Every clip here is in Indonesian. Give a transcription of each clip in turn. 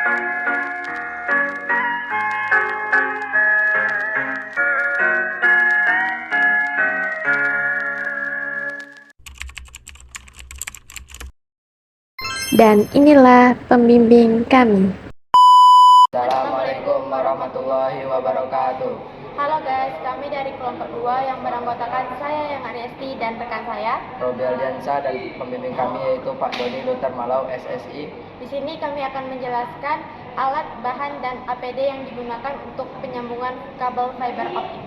Dan inilah pembimbing kami. Assalamualaikum warahmatullahi wabarakatuh. Halo guys, kami dari kelompok 2 yang beranggotakan saya yang Ariesti dan rekan saya Robi Aldiansa dan pembimbing kami yaitu Pak Doni Luther Malau SSI. Di sini kami akan menjelaskan alat, bahan, dan APD yang digunakan untuk penyambungan kabel fiber optik.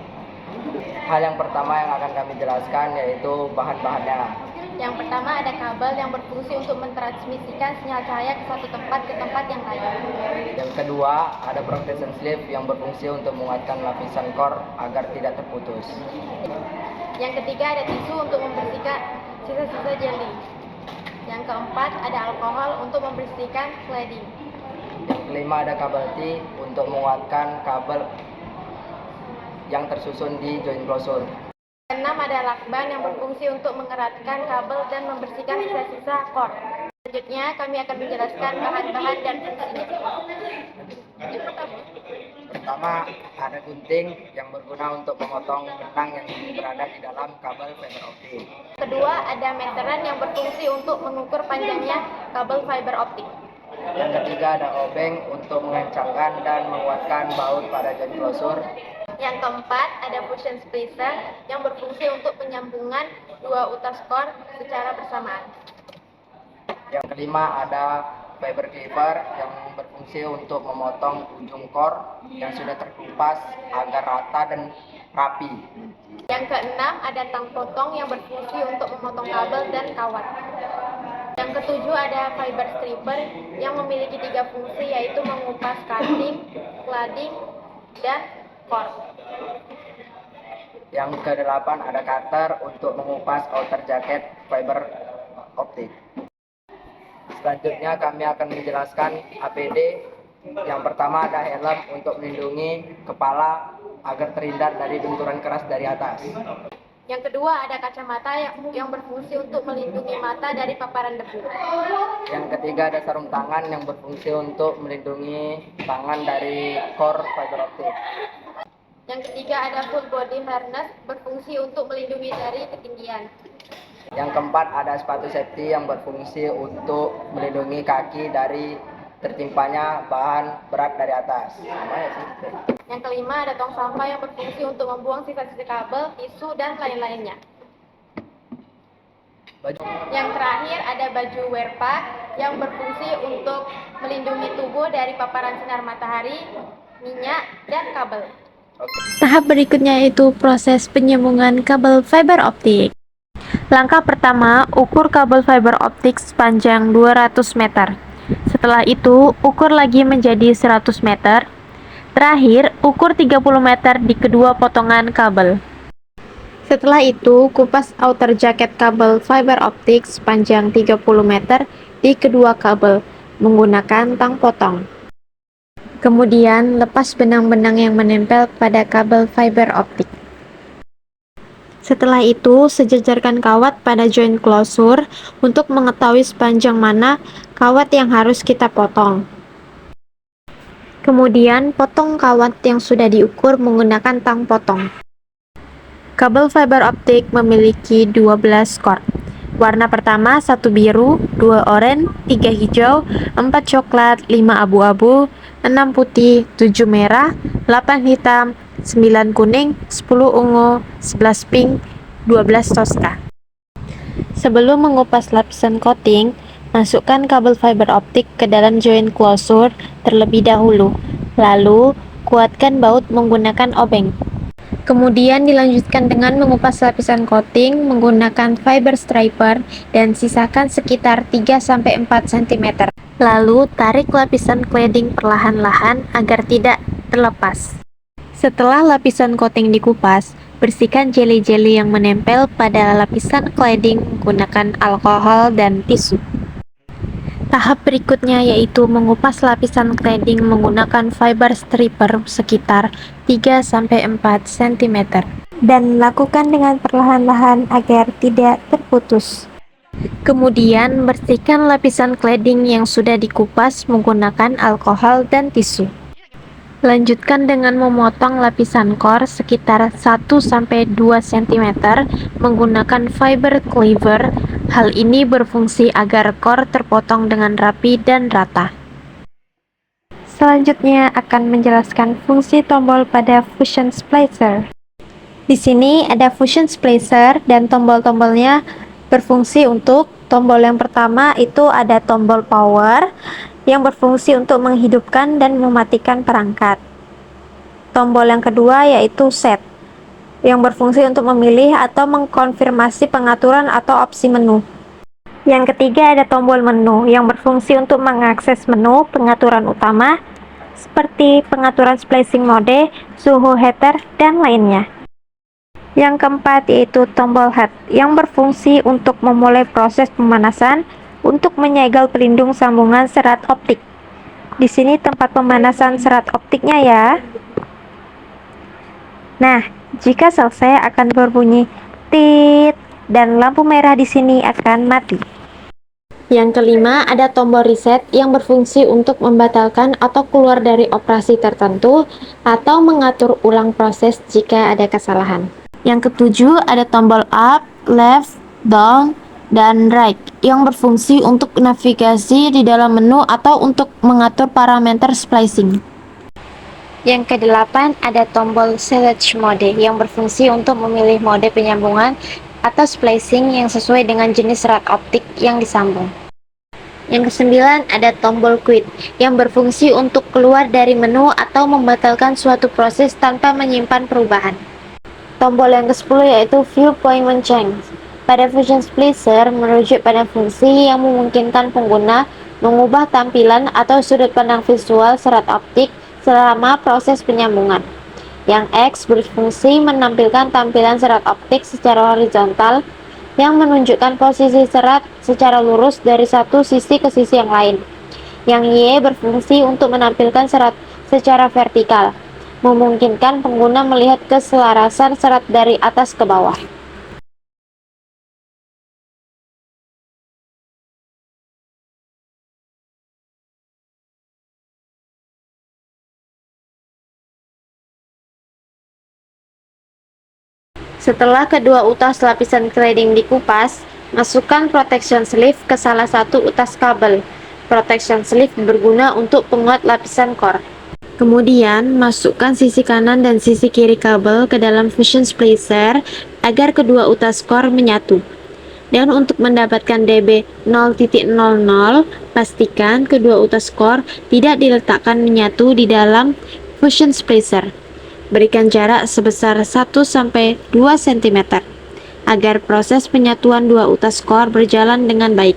Hal yang pertama yang akan kami jelaskan yaitu bahan-bahannya. Yang pertama ada kabel yang berfungsi untuk mentransmisikan sinyal cahaya ke satu tempat ke tempat yang lain. Yang kedua ada protection sleeve yang berfungsi untuk menguatkan lapisan core agar tidak terputus. Yang ketiga ada tisu untuk membersihkan sisa-sisa jelly. Yang keempat ada alkohol untuk membersihkan cladding. Yang kelima ada kabel T untuk menguatkan kabel yang tersusun di joint closure. Yang keenam ada lakban yang berfungsi untuk mengeratkan kabel dan membersihkan sisa-sisa core. Selanjutnya kami akan menjelaskan bahan-bahan dan fungsinya. Pertama ada gunting yang berguna untuk memotong benang yang berada di dalam kabel fiber optik. Kedua ada meteran yang berfungsi untuk mengukur panjangnya kabel fiber optik. Yang ketiga ada obeng untuk mengencangkan dan menguatkan baut pada joint closure. Yang keempat ada fusion splicer yang berfungsi untuk penyambungan dua utas core secara bersamaan. Yang kelima ada fiber cleaver yang berfungsi untuk memotong ujung core yang sudah terkelupas agar rata dan rapi. Yang keenam ada tang potong yang berfungsi untuk memotong kabel dan kawat. Yang ketujuh ada fiber stripper yang memiliki 3 fungsi yaitu mengupas cutting, cladding, dan core. Yang kedelapan ada cutter untuk mengupas outer jacket fiber optik. Selanjutnya kami akan menjelaskan APD. Yang pertama ada helm untuk melindungi kepala agar terhindar dari benturan keras dari atas. Yang kedua ada kacamata yang berfungsi untuk melindungi mata dari paparan debu. Yang ketiga ada sarung tangan yang berfungsi untuk melindungi tangan dari core fiber optik. Yang ketiga ada full body harness berfungsi untuk melindungi dari ketinggian. Yang keempat ada sepatu safety yang berfungsi untuk melindungi kaki dari tertimpanya bahan berat dari atas. Yang kelima ada tong sampah yang berfungsi untuk membuang sisa-sisa kabel, tisu, dan lain-lainnya. Yang terakhir ada baju wear pack yang berfungsi untuk melindungi tubuh dari paparan sinar matahari, minyak, dan kabel. Tahap berikutnya yaitu proses penyambungan kabel fiber optik. Langkah pertama, ukur kabel fiber optik sepanjang 200 meter. Setelah itu, ukur lagi menjadi 100 meter. Terakhir, ukur 30 meter di kedua potongan kabel. Setelah itu, kupas outer jacket kabel fiber optik sepanjang 30 meter di kedua kabel menggunakan tang potong. Kemudian, lepas benang-benang yang menempel pada kabel fiber optik. Setelah itu, sejajarkan kawat pada joint closure untuk mengetahui sepanjang mana kawat yang harus kita potong. Kemudian, potong kawat yang sudah diukur menggunakan tang potong. Kabel fiber optik memiliki 12 core. Warna pertama 1 biru, 2 oranye, 3 hijau, 4 coklat, 5 abu-abu, 6 putih, 7 merah, 8 hitam, 9 kuning, 10 ungu, 11 pink, 12 toska. Sebelum mengupas lapisan coating, masukkan kabel fiber optik ke dalam joint closure terlebih dahulu. Lalu, kuatkan baut menggunakan obeng. Kemudian dilanjutkan dengan mengupas lapisan coating menggunakan fiber striper dan sisakan sekitar 3-4 cm. Lalu tarik lapisan cladding perlahan-lahan agar tidak terlepas. Setelah lapisan coating dikupas, bersihkan jelly-jelly yang menempel pada lapisan cladding menggunakan alkohol dan tisu. Tahap berikutnya yaitu mengupas lapisan cladding menggunakan fiber stripper sekitar 3-4 cm dan lakukan dengan perlahan-lahan agar tidak terputus. Kemudian, bersihkan lapisan cladding yang sudah dikupas menggunakan alkohol dan tisu. Lanjutkan dengan memotong lapisan core sekitar 1-2 cm menggunakan fiber cleaver. Hal ini berfungsi agar core terpotong dengan rapi dan rata. Selanjutnya akan menjelaskan fungsi tombol pada Fusion Splicer. Di sini ada Fusion Splicer dan tombol-tombolnya berfungsi untuk tombol yang pertama itu ada tombol power yang berfungsi untuk menghidupkan dan mematikan perangkat. Tombol yang kedua yaitu set yang berfungsi untuk memilih atau mengkonfirmasi pengaturan atau opsi menu. Yang ketiga ada tombol menu yang berfungsi untuk mengakses menu pengaturan utama seperti pengaturan splicing mode, suhu header, dan lainnya. Yang keempat yaitu tombol head yang berfungsi untuk memulai proses pemanasan untuk menyegel pelindung sambungan serat optik. Di sini tempat pemanasan serat optiknya ya. Nah, jika selesai akan berbunyi tit dan lampu merah di sini akan mati. Yang kelima ada tombol reset yang berfungsi untuk membatalkan atau keluar dari operasi tertentu atau mengatur ulang proses jika ada kesalahan. Yang ketujuh ada tombol up, left, down, dan right yang berfungsi untuk navigasi di dalam menu atau untuk mengatur parameter splicing. Yang kedelapan ada tombol select mode yang berfungsi untuk memilih mode penyambungan atau splicing yang sesuai dengan jenis serat optik yang disambung. Yang kesembilan ada tombol quit yang berfungsi untuk keluar dari menu atau membatalkan suatu proses tanpa menyimpan perubahan. Tombol yang ke-10 yaitu Viewpoint Change. Pada Fusion Splicer merujuk pada fungsi yang memungkinkan pengguna mengubah tampilan atau sudut pandang visual serat optik selama proses penyambungan. Yang X berfungsi menampilkan tampilan serat optik secara horizontal yang menunjukkan posisi serat secara lurus dari satu sisi ke sisi yang lain. Yang Y berfungsi untuk menampilkan serat secara vertikal, memungkinkan pengguna melihat keselarasan serat dari atas ke bawah. Setelah kedua utas lapisan cladding dikupas, masukkan protection sleeve ke salah satu utas kabel. Protection sleeve berguna untuk penguat lapisan core. Kemudian, masukkan sisi kanan dan sisi kiri kabel ke dalam Fusion Splicer agar kedua utas core menyatu. Dan untuk mendapatkan dB 0.00, pastikan kedua utas core tidak diletakkan menyatu di dalam Fusion Splicer. Berikan jarak sebesar 1-2 cm agar proses penyatuan dua utas core berjalan dengan baik.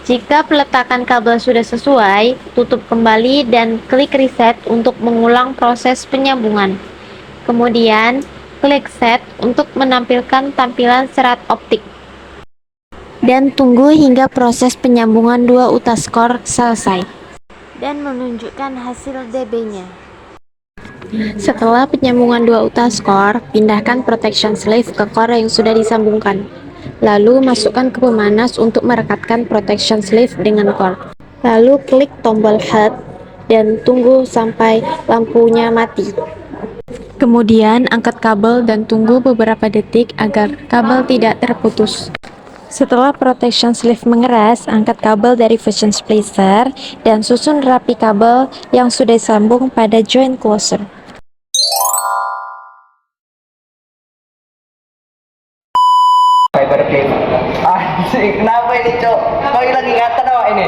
Jika peletakan kabel sudah sesuai, tutup kembali dan klik reset untuk mengulang proses penyambungan. Kemudian, klik set untuk menampilkan tampilan serat optik. Dan tunggu hingga proses penyambungan dua utas core selesai. Dan menunjukkan hasil dB-nya. Setelah penyambungan dua utas core, pindahkan protection sleeve ke core yang sudah disambungkan. Lalu masukkan ke pemanas untuk merekatkan protection sleeve dengan core. Lalu klik tombol head dan tunggu sampai lampunya mati. Kemudian angkat kabel dan tunggu beberapa detik agar kabel tidak terputus. Setelah protection sleeve mengeras, angkat kabel dari Fusion Splicer dan susun rapi kabel yang sudah disambung pada joint closer. Fiber clip. Asik, kenapa ini, Cok? Kau lagi kata doa ini?